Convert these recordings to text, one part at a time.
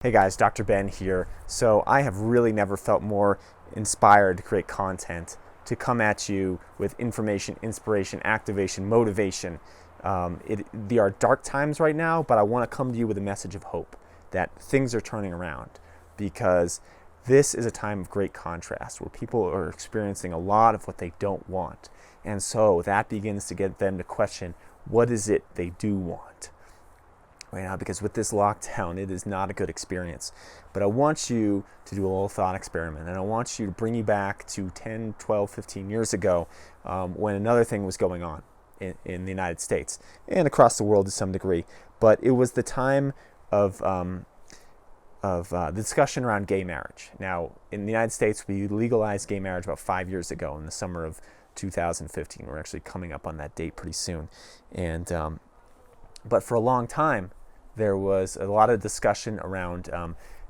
Hey guys, Dr. Ben here. So I have really never felt more inspired to create content, to come at you with information, inspiration, activation, motivation. They are dark times right now, but I want to come to you with a message of hope that things are turning around, because this is a time of great contrast where people are experiencing a lot of what they don't want. And so that begins to get them to question, what is it they do want right now? Because with this lockdown, it is not a good experience. But I want you to do a little thought experiment, and I want you to bring you back to 10, 12, 15 years ago, when another thing was going on in the United States and across the world to some degree. But it was the time of the discussion around gay marriage. Now, in the United States, we legalized gay marriage about 5 years ago in the summer of 2015. We're actually coming up on that date pretty soon. And but for a long time, there was a lot of discussion around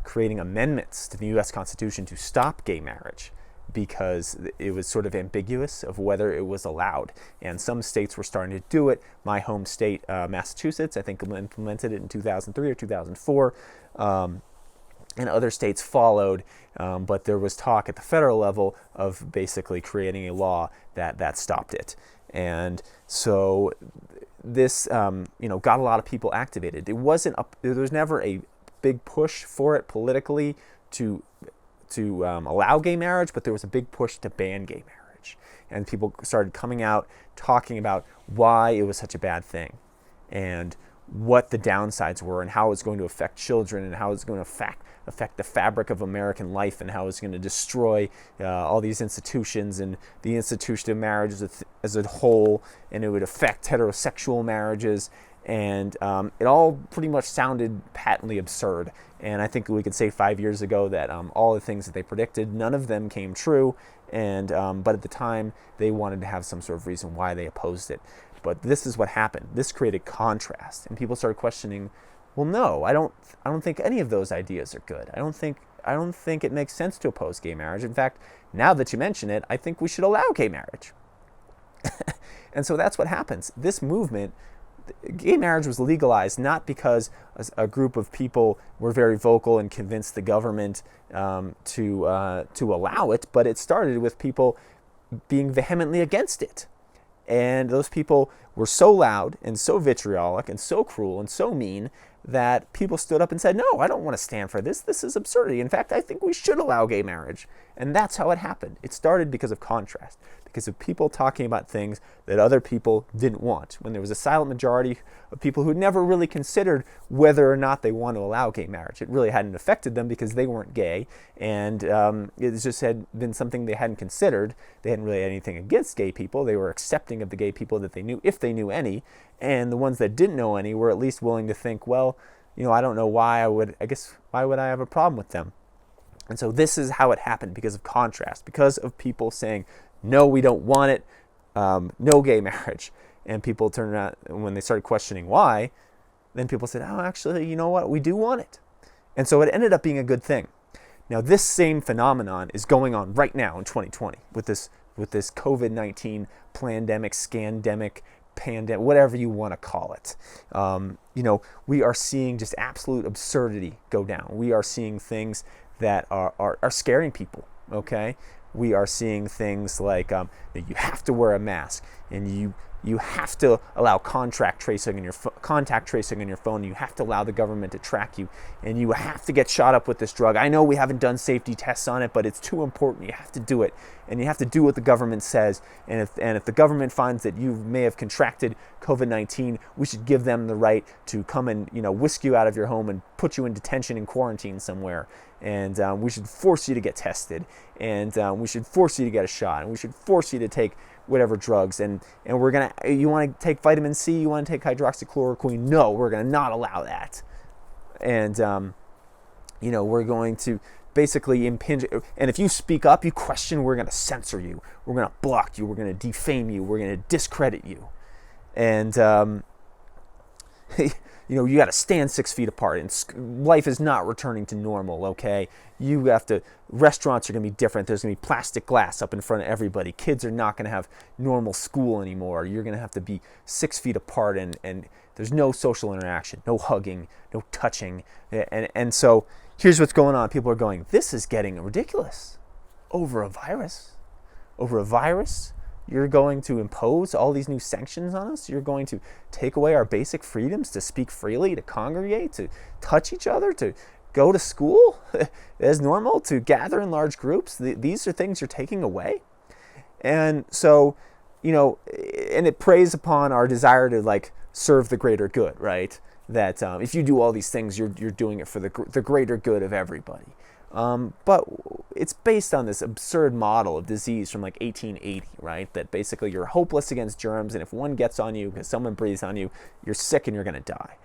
creating amendments to the U.S. Constitution to stop gay marriage, because it was sort of ambiguous of whether it was allowed. And some states were starting to do it. My home state, Massachusetts, I think implemented it in 2003 or 2004. And other states followed, but there was talk at the federal level of basically creating a law that stopped it. And so this got a lot of people activated. There was never a big push for it politically to allow gay marriage, but there was a big push to ban gay marriage. And people started coming out talking about why it was such a bad thing, and what the downsides were, and how it was going to affect children, and how it's going to affect the fabric of American life, and how it's going to destroy all these institutions and the institution of marriage as a whole, and it would affect heterosexual marriages. And it all pretty much sounded patently absurd. And I think we could say 5 years ago that all the things that they predicted, none of them came true. And but at the time, they wanted to have some sort of reason why they opposed it. But this is what happened. This created contrast, and people started questioning, well, no, I don't think any of those ideas are good. I don't think it makes sense to oppose gay marriage. In fact, now that you mention it, I think we should allow gay marriage. And so that's what happens. This movement, gay marriage was legalized not because a group of people were very vocal and convinced the government to allow it, but it started with people being vehemently against it. And those people were so loud and so vitriolic and so cruel and so mean that people stood up and said, no, I don't want to stand for this. This is absurdity. In fact, I think we should allow gay marriage. And that's how it happened. It started because of contrast, because of people talking about things that other people didn't want. When there was a silent majority of people who never really considered whether or not they want to allow gay marriage. It really hadn't affected them because they weren't gay, and it just had been something they hadn't considered. They hadn't really had anything against gay people. They were accepting of the gay people that they knew, if they knew any, and the ones that didn't know any were at least willing to think, well, I don't know why why would I have a problem with them? And so this is how it happened, because of contrast, because of people saying, no, we don't want it, no gay marriage. And people turned around, and when they started questioning why, then people said, oh, actually, you know what, we do want it. And so it ended up being a good thing. Now, this same phenomenon is going on right now in 2020 with this COVID-19 plandemic, scandemic, pandemic, whatever you want to call it. We are seeing just absolute absurdity go down. We are seeing things that are scaring people, okay? We are seeing things like that you have to wear a mask, and you have to allow contact tracing on your phone. You have to allow the government to track you, and you have to get shot up with this drug. I know we haven't done safety tests on it, but it's too important. You have to do it, and you have to do what the government says. And if the government finds that you may have contracted COVID-19, we should give them the right to come and whisk you out of your home and put you in detention and quarantine somewhere. And we should force you to get tested, and we should force you to get a shot, and we should force you to take whatever drugs, and you want to take vitamin C, you want to take hydroxychloroquine, no, we're going to not allow that. And we're going to basically impinge, and if you speak up, you question, we're going to censor you, we're going to block you, we're going to defame you, we're going to discredit you. And you got to stand 6 feet apart, and life is not returning to normal, okay? Restaurants are going to be different. There's going to be plastic glass up in front of everybody. Kids are not going to have normal school anymore. You're going to have to be 6 feet apart, and There's no social interaction, no hugging, no touching. And so here's what's going on. People are going, this is getting ridiculous. Over a virus. Over a virus, you're going to impose all these new sanctions on us. You're going to take away our basic freedoms to speak freely, to congregate, to touch each other, to go to school as normal, to gather in large groups. These are things you're taking away. And so, and it preys upon our desire to like serve the greater good, right? That if you do all these things, you're doing it for the greater good of everybody. But it's based on this absurd model of disease from like 1880, right? That basically you're hopeless against germs, and if one gets on you because someone breathes on you, you're sick and you're going to die.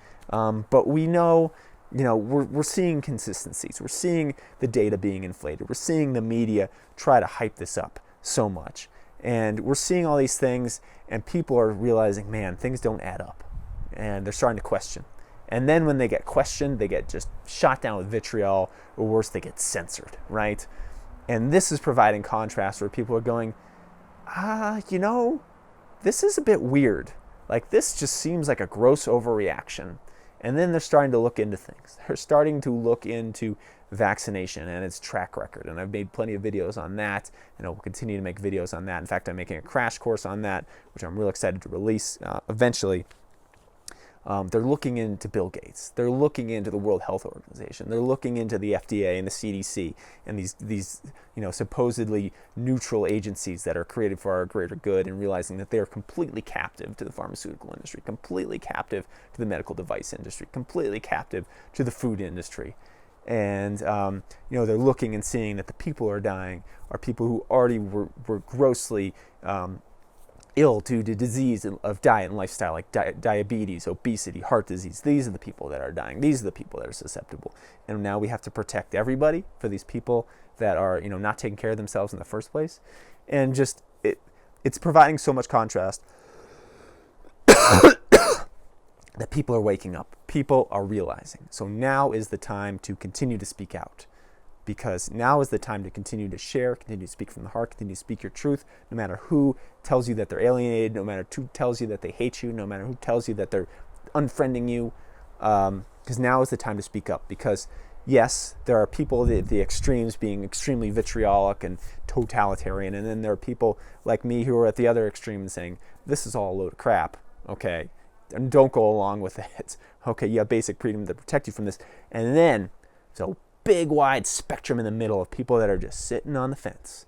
But we know, we're seeing consistencies. We're seeing the data being inflated. We're seeing the media try to hype this up so much. And we're seeing all these things, and people are realizing, man, things don't add up. And they're starting to question. And then when they get questioned, they get just shot down with vitriol, or worse, they get censored, right? And this is providing contrast where people are going, this is a bit weird. Like, this just seems like a gross overreaction. And then they're starting to look into things. They're starting to look into vaccination and its track record. And I've made plenty of videos on that, and I will continue to make videos on that. In fact, I'm making a crash course on that, which I'm real excited to release eventually. They're looking into Bill Gates. They're looking into the World Health Organization. They're looking into the FDA and the CDC and these supposedly neutral agencies that are created for our greater good, and realizing that they are completely captive to the pharmaceutical industry, completely captive to the medical device industry, completely captive to the food industry. And they're looking and seeing that the people who are dying are people who already were grossly ill due to disease of diet and lifestyle, like diabetes, obesity, heart disease. These are the people that are dying. These are the people that are susceptible. And now we have to protect everybody for these people that are, not taking care of themselves in the first place. And just, it's providing so much contrast that people are waking up. People are realizing. So now is the time to continue to speak out. Because now is the time to continue to share, continue to speak from the heart, continue to speak your truth, no matter who tells you that they're alienated, no matter who tells you that they hate you, no matter who tells you that they're unfriending you. Because now is the time to speak up. Because, yes, there are people at the extremes being extremely vitriolic and totalitarian, and then there are people like me who are at the other extreme and saying, this is all a load of crap, okay? And don't go along with it. Okay, you have basic freedom to protect you from this. And then, so big wide spectrum in the middle of people that are just sitting on the fence,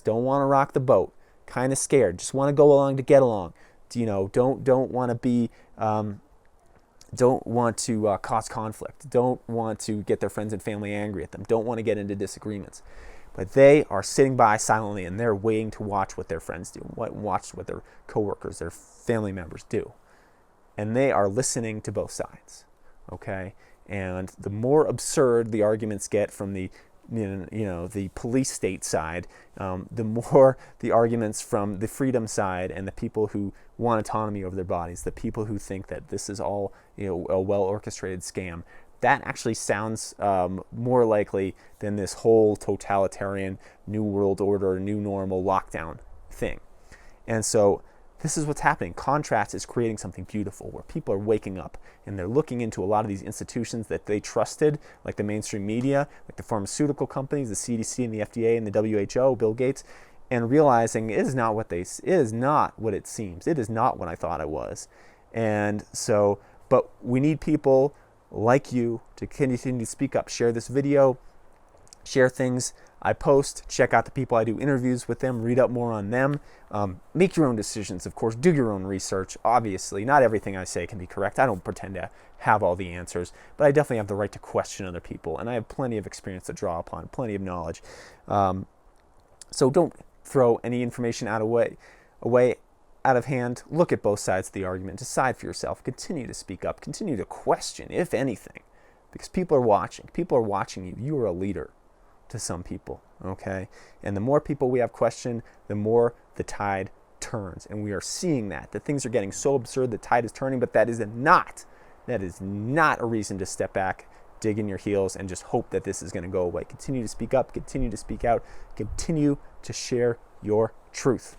don't want to rock the boat, kind of scared, just want to go along to get along, don't want to be don't want to cause conflict, don't want to get their friends and family angry at them, don't want to get into disagreements, but they are sitting by silently, and they're waiting to watch what their friends do, watch what their coworkers, their family members do, and they are listening to both sides. Okay. And the more absurd the arguments get from the police state side, the more the arguments from the freedom side and the people who want autonomy over their bodies, the people who think that this is all a well-orchestrated scam, that actually sounds more likely than this whole totalitarian new world order, new normal lockdown thing. And so this is what's happening. Contrast is creating something beautiful where people are waking up and they're looking into a lot of these institutions that they trusted, like the mainstream media, like the pharmaceutical companies, the CDC and the FDA and the WHO, Bill Gates, and realizing it is not what it seems. It is not what I thought it was. And so, but we need people like you to continue to speak up. Share this video, share things I post, check out the people I do interviews with them, read up more on them, make your own decisions, of course, do your own research. Obviously, not everything I say can be correct. I don't pretend to have all the answers, but I definitely have the right to question other people, and I have plenty of experience to draw upon, plenty of knowledge. So don't throw any information away out of hand. Look at both sides of the argument, decide for yourself, continue to speak up, continue to question, if anything, because people are watching. People are watching you. You are a leader to some people, okay? And the more people we have questioned, the more the tide turns. And we are seeing that things are getting so absurd, the tide is turning, but that is not a reason to step back, dig in your heels, and just hope that this is going to go away. Continue to speak up, continue to speak out, continue to share your truth.